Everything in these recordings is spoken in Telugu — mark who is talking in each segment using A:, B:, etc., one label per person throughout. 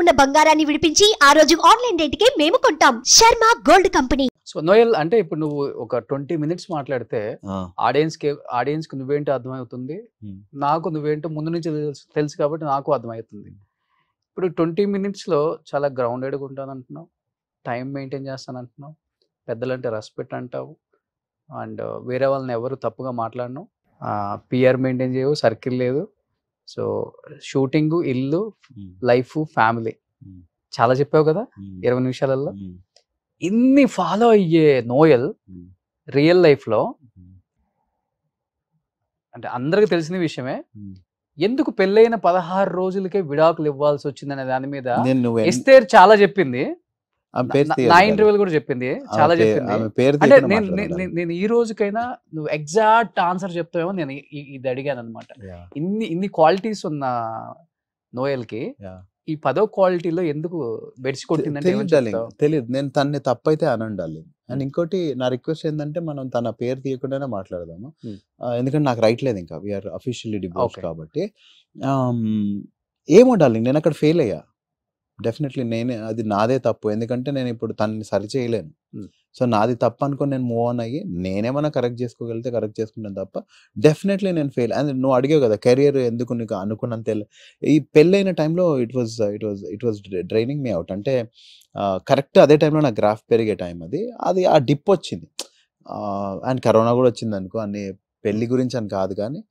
A: ఉన్న బంగారాన్ని విడిపించి ఆ రోజు ఆన్లైన్ రేటుకే మేము కొంటాం. Sharma gold company.
B: So Noel, అంటే ఇప్పుడు నువ్వు ఒక 20 minutes మాట్లాడితే ఆడియన్స్ కి నువ్వేంటో అర్థమవుతుంది, నాకు నువ్వేంటో ముందు నుంచి తెలుసు కాబట్టి నాకు అర్థమవుతుంది. ఇప్పుడు 20 minutes లో చాలా గ్రౌండెడ్గా ఉంటాను అంటున్నావు, టైం మెయింటైన్ చేస్తాను అంటున్నావు, పెద్దలంటే రెస్పెక్ట్ అంటావు, అండ్ వేరే వాళ్ళని ఎవరు తప్పుగా మాట్లాడను, పిఆర్ మెయింటైన్ చేయవు, సర్కిల్ లేదు, సో షూటింగ్, ఇల్లు, లైఫ్, ఫ్యామిలీ చాలా చెప్పావు కదా 20 నిమిషాలలో. ఇన్ని ఫాలో అయ్యే నోయల్ రియల్ లైఫ్లో, అంటే అందరికి తెలిసిన విషయమే, ఎందుకు పెళ్ళైన 16 రోజులకే విడాకులు ఇవ్వాల్సి వచ్చిందనే దాని మీద ఎస్తేర్ చాలా చెప్పింది, నా ఇంటర్వ్యూలు కూడా చెప్పింది, చాలా చెప్పింది. అంటే నేను ఈ రోజుకైనా నువ్వు ఎగ్జాక్ట్ ఆన్సర్ చెప్తావేమో నేను ఇది అడిగాను అనమాట. ఇన్ని క్వాలిటీస్ ఉన్న నోయల్ కి ఈ 10వ క్వాలిటీలో ఎందుకు బెడ్స్ కొట్టిందంటే
C: తెలియదు. నేను తన్ని తప్పైతే అనండాలి. అండ్ ఇంకోటి నా రిక్వెస్ట్ ఏంటంటే మనం తన పేరు తీయకుండానే మాట్లాడదాము, ఎందుకంటే నాకు రైట్ లేదు, ఇంకా వీఆర్ అఫీషియల్లీ డివోర్స్ కాబట్టి. ఏమో డార్లింగ్, నేను అక్కడ ఫెయిల్ అయ్యా డెఫినెట్లీ. అది నాదే తప్పు, ఎందుకంటే నేను ఇప్పుడు తనని సరి చేయలేను. సో నాది తప్పు అనుకొని నేను మూవ్ ఆన్ అయ్యి నేనేమన్నా కరెక్ట్ చేసుకోగలిగితే కరెక్ట్ చేసుకుంటాను తప్ప డెఫినెట్లీ నేను ఫెయిల్. అండ్ నువ్వు అడిగావు కదా కెరియర్ ఎందుకు నీకు అనుకున్నంత, ఈ పెళ్ళైన టైంలో it was draining me out. అంటే కరెక్ట్ అదే టైంలో నా గ్రాఫ్ పెరిగే టైం అది ఆ డిప్ వచ్చింది. అండ్ కరోనా కూడా వచ్చింది అనుకో, అన్ని పెళ్లి గురించి అని కాదు కానీ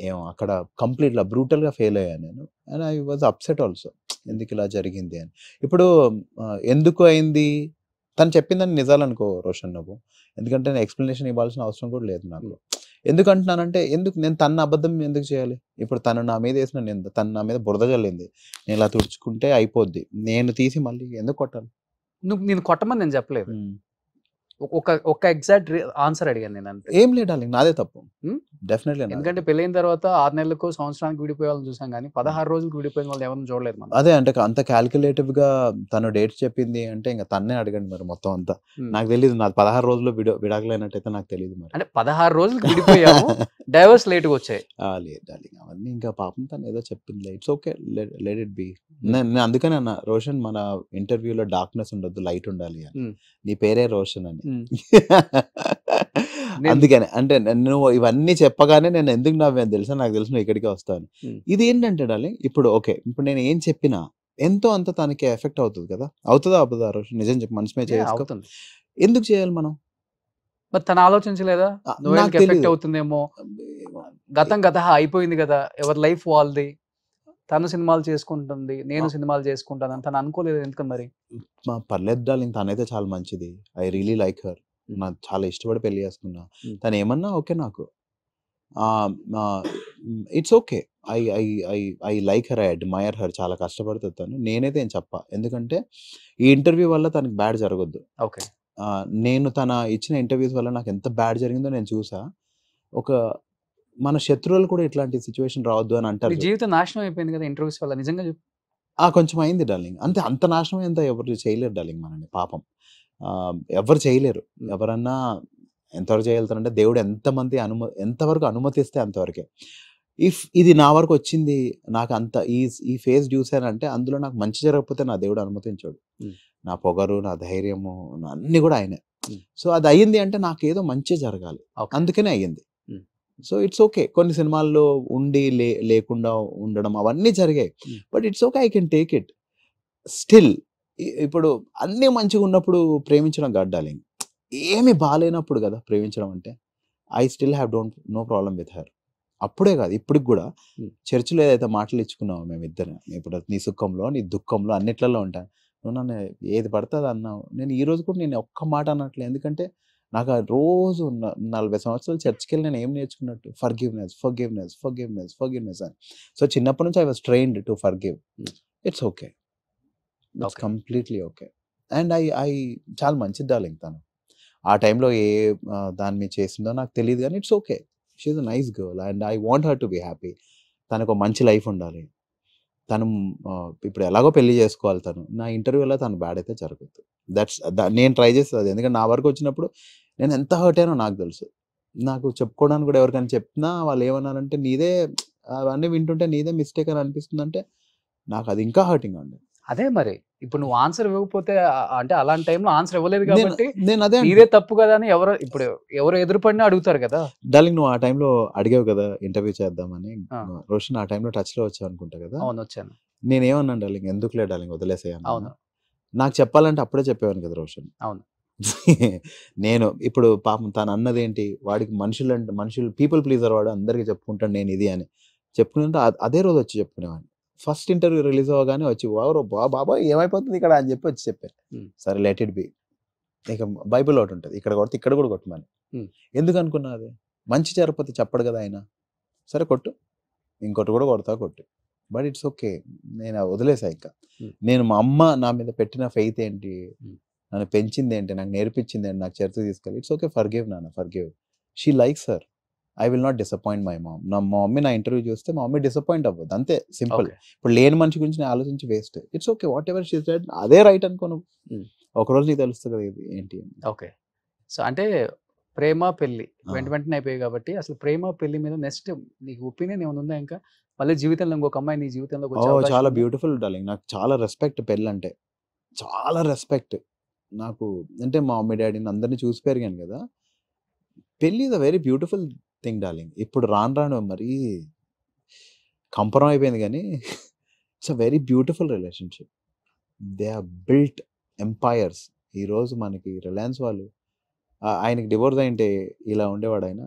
C: ఏమో అక్కడ కంప్లీట్గా బ్రూటల్గా ఫెయిల్ అయ్యాను నేను. And I was upset also, ఎందుకు ఇలా జరిగింది అని. ఇప్పుడు ఎందుకు అయింది తను చెప్పిందని నిజాలు అనుకో రోషన్ నువ్వు, ఎందుకంటే నేను ఎక్స్ప్లెనేషన్ ఇవ్వాల్సిన అవసరం కూడా లేదు నాకు. ఎందుకు అంటున్నానంటే, నేను తన అబద్ధం ఎందుకు చేయాలి? ఇప్పుడు తను నా మీద వేసిన నింద, తను నా మీద బురద జల్లింది, నేను ఇలా తుడుచుకుంటే అయిపోద్ది, నేను తీసి మళ్ళీ ఎందుకు కొట్టాలి?
B: నేను కొట్టమని నేను చెప్పలేదు, ఒక ఎగ్జాక్ట్ ఆన్సర్ అడిగాను నేను అంతే.
C: ఏం లేడాలి, నాదే తప్పు డెఫినెట్లీ.
B: ఎందుకంటే పెళ్ళైన తర్వాత 6 నెలలకు సంవత్సరానికి విడిపోయే వాళ్ళని చూసాం కానీ 16 రోజులకు విడిపోయిన వాళ్ళు ఎవరిని చూడలేదు మనం.
C: అదే అంటే అంత క్యాల్కులేటివ్ గా తను డేట్ చెప్పింది అంటే ఇంకా తన్నే అడగండి మరి మొత్తం అంతా. నాకు తెలియదు, నాకు 16 రోజుల్లో విడాకులైనట్టయితే నాకు తెలియదు మరి.
B: అంటే 16 రోజులకు విడిపోయాము, డైవర్స్ లేట్గా వచ్చాయి.
C: లేదు డార్లింగ్, అవన్నీ ఇంకా పాపం తను ఏదో చెప్పింది, it's okay, let it be. నేను అందుకనే అన్న, రోషన్ మన ఇంటర్వ్యూలో డార్క్నెస్ ఉండొద్దు, లైట్ ఉండాలి అని. నీ పేరే రోషన్ అని. అందుకనే అంటే నువ్వు ఇవన్నీ చెప్పగానే నేను ఎందుకు నవ్వాను తెలుసా, నాకు తెలుసు నువ్వు ఇక్కడికే వస్తాను. ఇది ఏంటంటే డార్లింగ్, ఇప్పుడు ఓకే, ఇప్పుడు నేను ఏం చెప్పినా ఎంతో అంత తనకి ఎఫెక్ట్ అవుతుంది కదా, అవుతుందా అవుతుందా రోషన్? నిజం చెప్పి మనసు మీద చేసుకో, ఎందుకు చేయాలి మనం?
B: మరి తను ఆలోచించలేదా ఎఫెక్ట్ అవుతుందేమో, గతం గత అయిపోయింది కదా, ఎవరి లైఫ్ వాళ్ళది, తను సినిమాలు చేసుకుంటుంది, నేను సినిమాలు చేసుకుంటాను అని తను అనుకోలేదు ఎందుకని మరి?
C: పర్లేదు డార్లింగ్, తనైతే చాలా మంచిది, ఐ రియలీ లైక్ హర్, నాకు చాలా ఇష్టపడి పెళ్లి చేసుకున్నా. తను ఏమన్నా ఓకే నాకు, it's okay, I I I I like her, I admire her. చాలా కష్టపడుతుంది తను, నేనైతే ఏం చెప్పా, ఎందుకంటే ఈ ఇంటర్వ్యూ వల్ల తనకి బ్యాడ్ జరగొద్దు.
B: ఓకే,
C: నేను తన ఇచ్చిన ఇంటర్వ్యూస్ వల్ల నాకు ఎంత బ్యాడ్ జరిగిందో నేను చూసా. మన శత్రువులు కూడా ఇట్లాంటి సిచ్యువేషన్ రావద్దు అని అంటారు.
B: జీవితం నాశనం అయిపోయింది కదా ఇంటర్వ్యూస్ వల్ల, నిజంగా చెప్పు.
C: కొంచెం అయింది డార్లింగ్, అంత నాశనం ఎంత ఎవరు చేయలేరు డార్లింగ్ మనని, పాపం ఎవరు చేయలేరు. ఎవరన్నా ఎంతవరకు చేయగలుగుతారంటే దేవుడు ఎంతవరకు అనుమతిస్తే అంతవరకే. ఇఫ్ ఇది నా వరకు వచ్చింది, నాకు అంత ఈ ఫేజ్ చూసానంటే అందులో నాకు మంచి జరగకపోతే నా దేవుడు అనుమతించాడు. నా పొగరు, నా ధైర్యము, అన్ని కూడా ఆయనే. సో అది అయ్యింది అంటే నాకు ఏదో మంచి జరగాలి, అందుకనే అయ్యింది. సో ఇట్స్ ఓకే, కొన్ని సినిమాల్లో ఉండి లేకుండా ఉండడం అవన్నీ జరిగాయి, but it's okay, I can take it. Still ఇప్పుడు అన్నీ మంచిగా ఉన్నప్పుడు ప్రేమించడం కాదు డార్లింగ్, ఏమి బాగాలేనప్పుడు కదా ప్రేమించడం అంటే. I still have no problem with her. అప్పుడే కాదు, ఇప్పటికి కూడా చర్చిలో ఏదైతే మాటలు ఇచ్చుకున్నావు మేమిద్దరం, ఇప్పుడు నీ సుఖంలో నీ దుఃఖంలో అన్నిట్లలో ఉంటాను, నువ్వు నన్ను ఏది పడుతుంది అన్నావు, నేను ఈ రోజు కూడా నేను ఒక్క మాట అన్నట్లే. ఎందుకంటే నాకు ఆ రోజు 40 సంవత్సరాలు చర్చికి వెళ్ళి నేను ఏం నేర్చుకున్నట్టు, ఫర్గివ్నెస్ అని. సో చిన్నప్పటి నుంచి I was trained to forgive. It's okay, it's completely okay. And I చాలా మంచిది డార్లింగ్ తను. ఆ టైంలో దాని మీద చేసిందో నాకు తెలియదు కానీ it's okay, she is a nice girl and I want her to be happy. తనకు మంచి లైఫ్ ఉండాలి. తను ఇప్పుడు ఎలాగో పెళ్లి చేసుకోవాలి. తను నా ఇంటర్వ్యూలో తను బ్యాడ్ అయితే జరగదు. నేను ట్రై చేస్తుంది. ఎందుకంటే నా వరకు వచ్చినప్పుడు నేను ఎంత హర్ట్ అయినో నాకు తెలుసు. నాకు చెప్పుకోవడానికి కూడా ఎవరికైనా చెప్పినా వాళ్ళు ఏమన్నారంటే నీదే, అవన్నీ వింటుంటే నీదే మిస్టేక్ అని అనిపిస్తుంది. అంటే నాకు అది ఇంకా హర్టింగ్ అండి.
B: అదే మరి ఇప్పుడు నువ్వు ఆన్సర్ ఇవ్వకపోతే అంటే అలాంటి టైంలో ఆన్సర్ ఇవ్వలేదు
C: నేను
B: కాబట్టి
C: నేను అదే
B: నీదే తప్పు కదా అని ఎవరు ఎదురుపడినా అడుగుతారు కదా.
C: డార్లింగ్, నువ్వు ఆ టైంలో అడిగావు కదా ఇంటర్వ్యూ చేద్దామని.
B: ఆ.
C: రోషన్ ఆ టైంలో టచ్ లో వచ్చావు అనుకుంటా కదా.
B: అవును, వచ్చాను.
C: నేనేమన్నాను డార్లింగ్, ఎందుకులే డార్లింగ్ వదిలేసేయను.
B: అవును.
C: నాకు చెప్పాలంటే అప్పుడే చెప్పేవాను కదా రోషన్.
B: అవును.
C: నేను ఇప్పుడు పాపం తను అన్నది ఏంటి, వాడికి మనుషులు పీపుల్ ప్లీజర్, వాడు అందరికీ చెప్పుకుంటాను నేను ఇది అని చెప్పుకుంటే అదే రోజు వచ్చి చెప్పుకునేవాడిని. ఫస్ట్ ఇంటర్వ్యూ రిలీజ్ అవ్వగానే వచ్చి బాబా ఏమైపోతుంది ఇక్కడ అని చెప్పి వచ్చి చెప్పాను. సరే లెట్ ఇట్ బి. ఇక బైబిల్ ఒకటి ఉంటుంది, ఇక్కడ కొడితే ఇక్కడ కూడా కొట్టమని. ఎందుకు అనుకున్నా అది మంచి జరగకపోతే చెప్పడు కదా ఆయన. సరే కొట్టు, ఇంకోటి కూడా కొడతా కొట్టు, బట్ ఇట్స్ ఓకే. నేను వదిలేసా. ఇంకా నేను మా అమ్మ నా మీద పెట్టిన ఫెయిత్ ఏంటి, నన్ను పెంచింది ఏంటి, నాకు నేర్పించింది ఏంటి, నాకు చరిత్ర తీసుకెళ్ళి ఇట్స్ ఓకే, ఫర్గివ్ నాన్న, forgive. She likes her, I will not disappoint my mom. మా మమ్మీ నా ఇంటర్వ్యూ చూస్తే మా మమ్మీ డిసప్పాయింట్ అవ్వదు, అంతే సింపుల్. ఇప్పుడు లేని మనిషి గురించి నేను ఆలోచించి waste. It's okay, what ever she said అదే రైట్ అనుకోను. ఒకరోజు నీకు తెలుస్తుంది కదా ఇది ఏంటి.
B: ఓకే. సో అంటే ప్రేమ పెళ్లి వెంటనే అయిపోయాయి కాబట్టి అసలు ప్రేమ పెళ్లి మీద నెక్స్ట్ నీకు ఒపీనియన్ ఏమైనా ఉందా? ఇంకా మళ్ళీ జీవితంలో ఇంకొక అమ్మాయి నీ జీవితంలో
C: చాలా బ్యూటిఫుల్ డార్లింగ్. నాకు చాలా రెస్పెక్ట్ పెళ్ళి అంటే, చాలా రెస్పెక్ట్ నాకు. అంటే మా మమ్మీ డాడీని అందరినీ చూసి పెరిగాను కదా. పెళ్ళి is a very beautiful thing darling. ఇప్పుడు రాను మరీ కంపరం అయిపోయింది కానీ it's a very beautiful relationship. They are built empires. ఈరోజు మనకి రిలయన్స్ వాళ్ళు, ఆయనకి డివోర్స్ అయింటే ఇలా ఉండేవాడు ఆయన,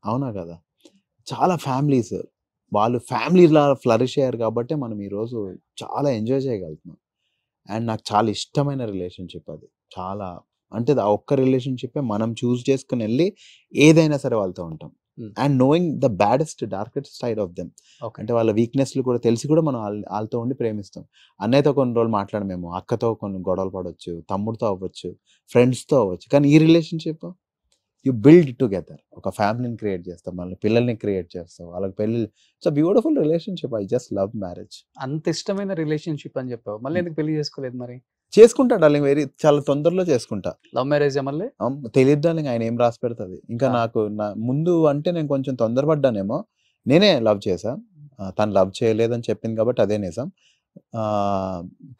C: అవునా కదా. చాలా ఫ్యామిలీస్ వాళ్ళు ఫ్యామిలీలా ఫ్లరిష్ అయ్యారు కాబట్టి మనం ఈరోజు చాలా ఎంజాయ్ చేయగలుగుతున్నాం. అండ్ నాకు చాలా ఇష్టమైన రిలేషన్షిప్ అది. చాలా అంటే ఆ ఒక్క రిలేషన్షిప్పే మనం చూస్ చేసుకుని వెళ్ళి ఏదైనా సరే వాళ్ళతో ఉంటాం. And knowing the baddest darkest side of them. అంటే వాళ్ళ వీక్నెస్లు కూడా తెలిసి కూడా మనం వాళ్ళతో ఉండి ప్రేమిస్తాం. అన్నయ్యతో కొన్ని రోజులు మాట్లాడమేమో, అక్కతో కొన్ని గొడవలు పడవచ్చు, తమ్ముడితో అవ్వచ్చు, ఫ్రెండ్స్తో అవ్వచ్చు. కానీ ఈ రిలేషన్షిప్ యూ బిల్డ్ టుగెదర్. ఒక ఫ్యామిలీని క్రియేట్ చేస్తాం, మళ్ళీ పిల్లల్ని క్రియేట్ చేస్తాం, వాళ్ళకి పెళ్ళి. It's a beautiful relationship. I just love marriage.
B: అంత ఇష్టమైన రిలేషన్షిప్ అని చెప్పావు, మళ్ళీ ఎందుకు పెళ్లి చేసుకోలేదు మరి?
C: చేసుకుంటా డార్లింగ్, చాలా తొందరలో చేసుకుంటా.
B: లవ్ మ్యారేజ్ మళ్ళీ
C: తెలియదు డార్లింగ్, ఆయన ఏం రాసి పెడుతుంది. ఇంకా నాకు ముందు అంటే నేను కొంచెం తొందరపడ్డానేమో. నేనే లవ్ చేశా, తను లవ్ చేయలేదని చెప్పింది కాబట్టి అదే నిజం.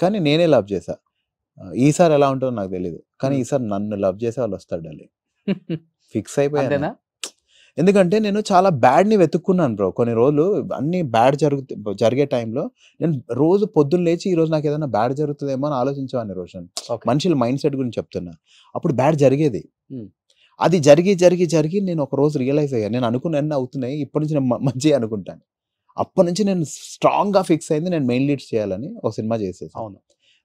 C: కానీ నేనే లవ్ చేశా. ఈసారి ఎలా ఉంటుందో నాకు తెలియదు, కానీ ఈసారి నన్ను లవ్ చేసే వాళ్ళు వస్తాడు డార్లింగ్. ఫిక్స్ అయిపోయాను. ఎందుకంటే నేను చాలా బ్యాడ్ని వెతుక్కున్నాను బ్రో. కొన్ని రోజులు అన్ని బ్యాడ్ జరిగే టైంలో నేను రోజు పొద్దున్న లేచి ఈరోజు నాకు ఏదైనా బ్యాడ్ జరుగుతుందేమో అని ఆలోచించేవాడిని రోషన్. మనుషుల మైండ్ సెట్ గురించి చెప్తున్నా. అప్పుడు బ్యాడ్ జరిగేది. అది జరిగి నేను ఒక రోజు రియలైజ్ అయ్యాను, నేను అనుకున్న అన్నీ అవుతున్నాయి, ఇప్పటి నుంచి నేను మంచి అనుకుంటాను. అప్పటి నుంచి నేను స్ట్రాంగ్గా ఫిక్స్ అయింది, నేను మెయిన్ లీడ్స్ చేయాలని ఒక సినిమా చేసేసాను. అవును.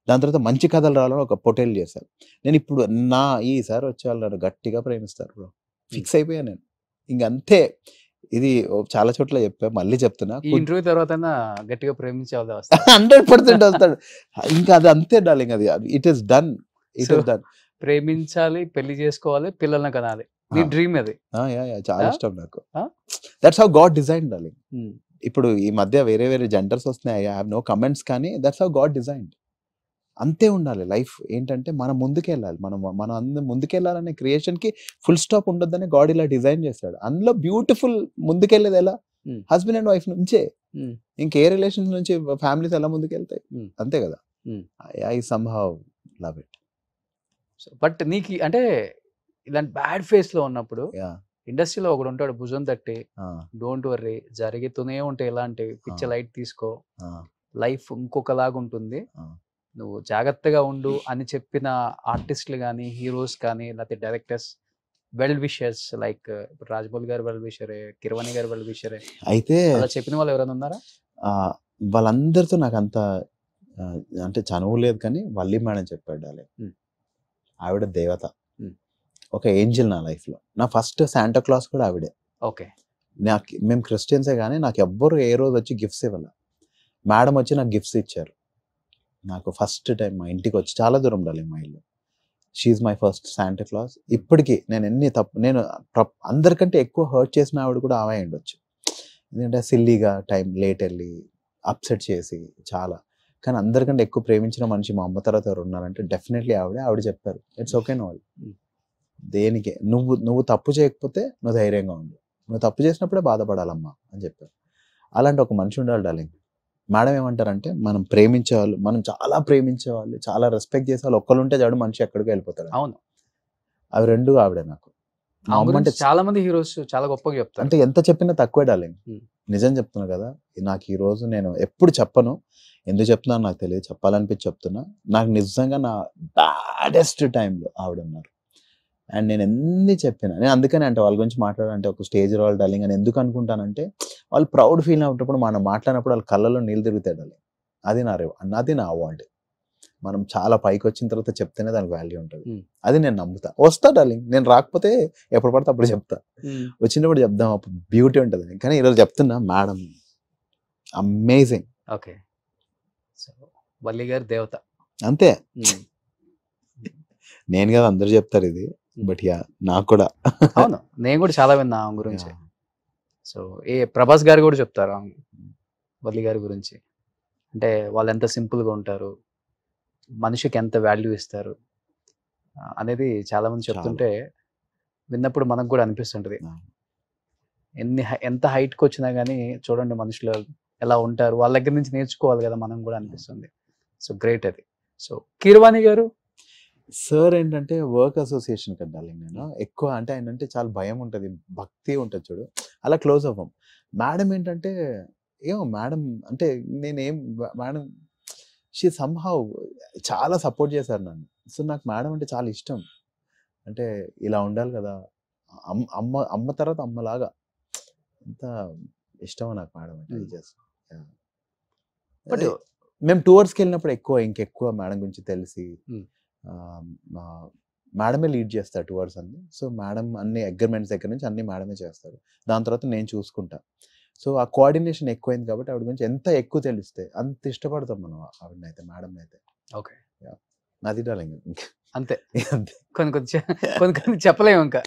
C: దాని తర్వాత మంచి కథలు రావాలని ఒక పొటేల్ చేశాను. నేను ఇప్పుడు ఈసారి వచ్చే వాళ్ళు నన్ను గట్టిగా ప్రేమిస్తారు బ్రో. ఫిక్స్ అయిపోయాను నేను. ఇంకంతే. ఇది చాలా చోట్ల చెప్పా, మళ్ళీ చెప్తున్నా.
B: ఇంటర్వ్యూ తర్వాత గట్టిగా ప్రేమించే
C: 100% వస్తాడు. ఇంకా అది అంతే డార్లింగ్, అది ఇట్ ఈస్ డన్.
B: ప్రేమించాలి, పెళ్లి చేసుకోవాలి, పిల్లల్ని కనాలి, నీ డ్రీమ్ అది.
C: చాలా ఇష్టం నాకు. That's how God design darling. ఇప్పుడు ఈ మధ్య వేరే జెండర్స్ వస్తున్నాయి, ఐ హావ్ నో కమెంట్స్, కానీ దట్స్ హౌ గాడ్ డిజైన్. అంతే ఉండాలి లైఫ్. ఏంటంటే మనం ముందుకెళ్ళాలి, మనం అందరం ముందుకెళ్ళాలనే క్రియేషన్కి ఫుల్ స్టాప్ ఉండొద్దని గాడ్ ఇలా డిజైన్ చేశాడు. అందులో బ్యూటిఫుల్ ముందుకెళ్ళేది ఎలా, హస్బెండ్ అండ్ వైఫ్ నుంచే. ఇంకే రిలేషన్స్ నుంచి ఫ్యామిలీస్ ఎలా ముందుకెళ్తాయి, అంతే కదా. I somehow love it.
B: But నీకు అంటే ఇలాంటి బ్యాడ్ ఫేస్ లో ఉన్నప్పుడు ఇండస్ట్రీలో ఒకడు ఉంటాడు భుజం తట్టి, డోంట్ వర్రీ జరుగుతూనే ఉంటాయి ఇలాంటివి, పిచ్చ లైట్ తీసుకో, లైఫ్ ఇంకొకలాగా ఉంటుంది, నువ్వు జాగ్రత్తగా ఉండు అని చెప్పిన ఆర్టిస్టులు కానీ, హీరోస్ కానీ, లేకపోతే directors, well wishers like Rajamouli గారు వెల్ విషరే, కిరవాణి గారు వెల్ విషరే, అయితే అలా చెప్పిన వాళ్ళు ఎవరైనా ఉన్నారా?
C: వాళ్ళందరితో నాకు అంత అంటే చనువు లేదు, కానీ వల్లి మేడం చెప్పాడు అలే, ఆవిడ దేవత, ఒక ఏంజిల్ నా లైఫ్లో. నా ఫస్ట్ శాంటా క్లాస్ కూడా ఆవిడే.
B: ఓకే.
C: మేము క్రిస్టియన్సే, కానీ నాకు ఎవ్వరు ఏ రోజు వచ్చి గిఫ్ట్స్ ఇవ్వాల. మేడం వచ్చి నాకు గిఫ్ట్స్ ఇచ్చారు. నాకు ఫస్ట్ టైం మా ఇంటికి వచ్చి, చాలా దూరం ఉండాలి మా ఇల్లు. She's my first Santa Claus. ఇప్పటికీ నేను అందరికంటే ఎక్కువ హర్ట్ చేసిన ఆవిడ కూడా ఆమె ఉండొచ్చు. ఎందుకంటే సిల్లీగా లేట్ వెళ్ళి అప్సెట్ చేసి చాలా, కానీ అందరికంటే ఎక్కువ ప్రేమించిన మనిషి మా అమ్మ తర్వాత ఎవరు ఉన్నారంటే డెఫినెట్లీ ఆవిడ చెప్పారు, ఇట్స్ ఓకే నో, దేనికి నువ్వు తప్పు చేయకపోతే నువ్వు ధైర్యంగా ఉండు, నువ్వు తప్పు చేసినప్పుడే బాధపడాలమ్మా అని చెప్పారు. అలాంటి ఒక మనిషి ఉండాలి డార్లింగ్. మేడం ఏమంటారంటే మనం ప్రేమించే వాళ్ళు, మనం చాలా ప్రేమించే వాళ్ళు, చాలా రెస్పెక్ట్ చేసే వాళ్ళు ఒక్కరు ఉంటే చాడు మనిషి ఎక్కడికి వెళ్ళిపోతాడు.
B: అవును.
C: అవి రెండు ఆవిడ నాకు. మా
B: ఆమె
C: అమ్మ
B: గురించి
C: అంటే
B: చాలా మంది హీరోస్ చాలా గొప్పగా చెప్తారు.
C: అంటే ఎంత చెప్పినా తక్కువే డార్లింగ్.
B: Hmm.
C: నిజం చెప్తున్నా కదా, నాకు ఈ రోజు నేను ఎప్పుడు చెప్పను, ఎందుకు చెప్తున్నాను నాకు తెలియదు, చెప్పాలనిపించి చెప్తున్నా. నాకు నిజంగా నా బ్యాడెస్ట్ టైంలో ఆవిడ ఉన్నారు. అండ్ నేను ఎన్ని చెప్పినా, నేను అందుకనే అంటే వాళ్ళ గురించి మాట్లాడాలంటే ఒక స్టేజ్ రావాలి డార్లింగ్ అని ఎందుకు అనుకుంటానంటే, వాళ్ళు ప్రౌడ్ ఫీల్ అవుతున్నప్పుడు మనం మాట్లాడినప్పుడు వాళ్ళ కళ్ళలో నీళ్ళు తిరుగుతాయి డార్లింగ్. అది నా అవార్డు. మనం చాలా పైకి వచ్చిన తర్వాత చెప్తేనే దానికి వాల్యూ ఉంటుంది. అది నేను నమ్ముతా. వస్తా డార్లింగ్, నేను రాకపోతే ఎప్పుడు పడితే అప్పుడు చెప్తా, వచ్చినప్పుడు చెప్దాం, అప్పుడు బ్యూటీ ఉంటుంది. కానీ ఈరోజు చెప్తున్నా, madam amazing.
B: Okay, so Valli గారి దేవత
C: అంతే. నేను కదా అందరు చెప్తారు ఇది, బట్ యా నాకు కూడా.
B: అవును, నేను కూడా చాలా విన్నా ఆమె గురించి. సో ప్రభాస్ గారు కూడా చెప్తారు ఆమె వల్లి గారి గురించి. అంటే వాళ్ళు ఎంత సింపుల్గా ఉంటారు, మనిషికి ఎంత వాల్యూ ఇస్తారు అనేది చాలా మంది చెప్తుంటే విన్నప్పుడు మనకు కూడా అనిపిస్తుంటది. ఎంత హైట్కి వచ్చినా కానీ చూడండి మనుషులు ఎలా ఉంటారు, వాళ్ళ దగ్గర నుంచి నేర్చుకోవాలి కదా మనం కూడా అనిపిస్తుంది. సో గ్రేట్ అది. సో కీరవాణి గారు
C: సార్ ఏంటంటే వర్క్ అసోసియేషన్ కదా డార్లింగ్. నేను ఎక్కువ అంటే ఆయన అంటే చాలా భయం ఉంటుంది, భక్తి ఉంటుంది చూడు, అలా క్లోజ్ అవ్వం. మేడం ఏంటంటే ఏమో మేడం అంటే నేనేం మేడం షీ సంహౌ చాలా సపోర్ట్ చేశారు నన్ను. సో నాకు మేడం అంటే చాలా ఇష్టం. అంటే ఇలా ఉండాలి కదా, అమ్మ తర్వాత అమ్మలాగా ఎంత ఇష్టమో నాకు మేడం అంటే. బట్ మేము టూర్స్కి వెళ్ళినప్పుడు ఇంకెక్కువ మేడం గురించి తెలిసి, మేడమే లీడ్ చేస్తారు టూర్స్ అన్ని. సో మేడం అన్ని అగ్రిమెంట్స్ దగ్గర నుంచి అన్ని మేడమే చేస్తారు. దాని తర్వాత నేను చూసుకుంటా. సో ఆ కోఆర్డినేషన్ ఎక్కువైంది కాబట్టి ఆవిడ గురించి ఎంత ఎక్కువ తెలిస్తే అంత ఇష్టపడతాం మనం ఆవిడనైతే, మేడం అయితే.
B: ఓకే,
C: అది డార్లింగ్.
B: అంతే. కొన్ని చెప్పలేము ఇంకా.